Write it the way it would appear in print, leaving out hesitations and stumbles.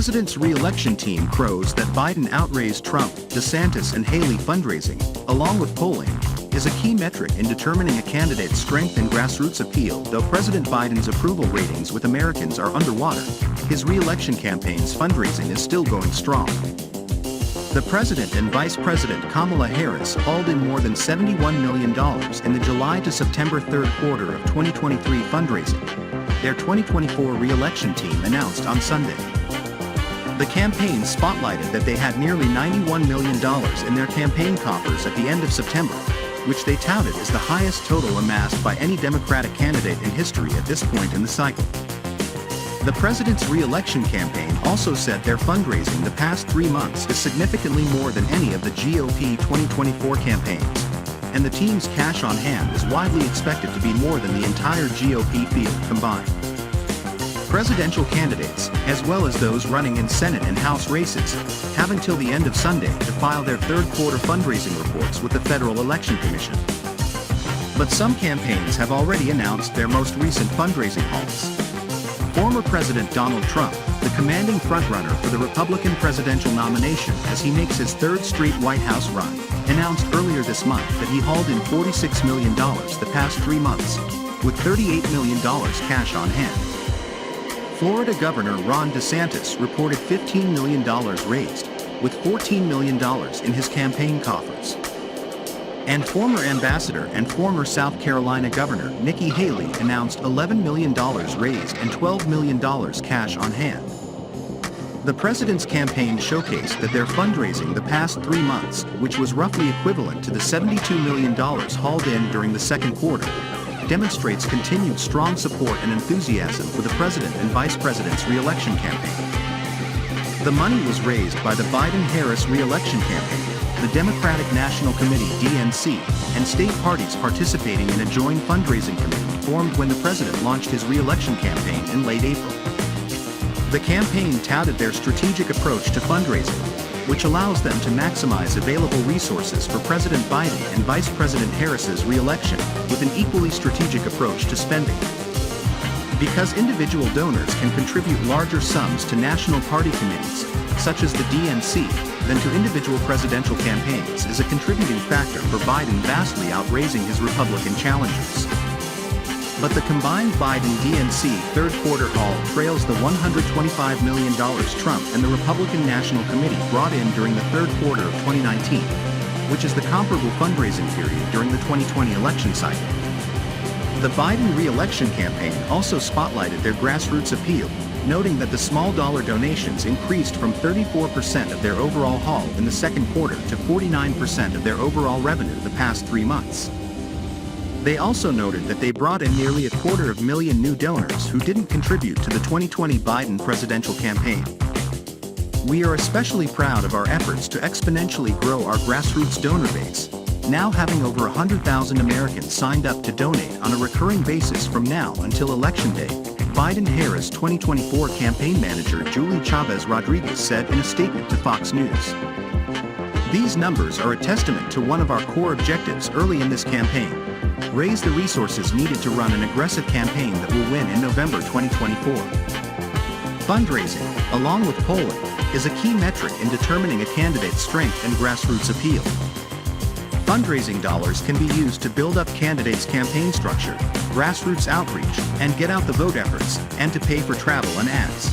president's re-election team crows that Biden outraised Trump, Desantis and Haley fundraising, along with polling, is a key metric in determining a candidate's strength and grassroots appeal. Though President Biden's approval ratings with Americans are underwater, his re-election campaign's fundraising is still going strong. The President and Vice President Kamala Harris hauled in more than $71 million in the July to September third quarter of 2023 fundraising, their 2024 re-election team announced on Sunday. The campaign spotlighted that they had nearly $91 million in their campaign coffers at the end of September, which they touted as the highest total amassed by any Democratic candidate in history at this point in the cycle. The president's re-election campaign also said their fundraising the past 3 months is significantly more than any of the GOP 2024 campaigns, and the team's cash on hand is widely expected to be more than the entire GOP field combined. Presidential candidates, as well as those running in Senate and House races, have until the end of Sunday to file their third quarter fundraising reports with the Federal Election Commission. But some campaigns have already announced their most recent fundraising hauls. Former President Donald Trump, the commanding frontrunner for the Republican presidential nomination as he makes his third straight White House run, announced earlier this month that he hauled in $46 million the past 3 months, with $38 million cash on hand. Florida Governor Ron DeSantis reported $15 million raised, with $14 million in his campaign coffers. And former ambassador and former South Carolina Governor Nikki Haley announced $11 million raised and $12 million cash on hand. The president's campaign showcased that their fundraising the past 3 months, which was roughly equivalent to the $72 million hauled in during the second quarter, demonstrates continued strong support and enthusiasm for the president and vice president's re-election campaign. The money was raised by the Biden-Harris re-election campaign, the Democratic National Committee (DNC), and state parties participating in a joint fundraising committee formed when the president launched his re-election campaign in late April. The campaign touted their strategic approach to fundraising, which allows them to maximize available resources for President Biden and Vice President Harris's re-election, with an equally strategic approach to spending. Because individual donors can contribute larger sums to national party committees, such as the DNC, than to individual presidential campaigns is a contributing factor for Biden vastly outraising his Republican challengers. But the combined Biden-DNC third quarter haul trails the $125 million Trump and the Republican National Committee brought in during the third quarter of 2019, which is the comparable fundraising period during the 2020 election cycle. The Biden re-election campaign also spotlighted their grassroots appeal, noting that the small dollar donations increased from 34% of their overall haul in the second quarter to 49% of their overall revenue the past 3 months. They also noted that they brought in nearly 250,000 new donors who didn't contribute to the 2020 Biden presidential campaign. We are especially proud of our efforts to exponentially grow our grassroots donor base, now having over 100,000 Americans signed up to donate on a recurring basis from now until Election Day, Biden-Harris 2024 campaign manager Julie Chavez Rodriguez said in a statement to Fox News. These numbers are a testament to one of our core objectives early in this campaign: raise the resources needed to run an aggressive campaign that will win in November 2024. Fundraising, along with polling, is a key metric in determining a candidate's strength and grassroots appeal. Fundraising dollars can be used to build up candidates' campaign structure, grassroots outreach, and get out the vote efforts, and to pay for travel and ads.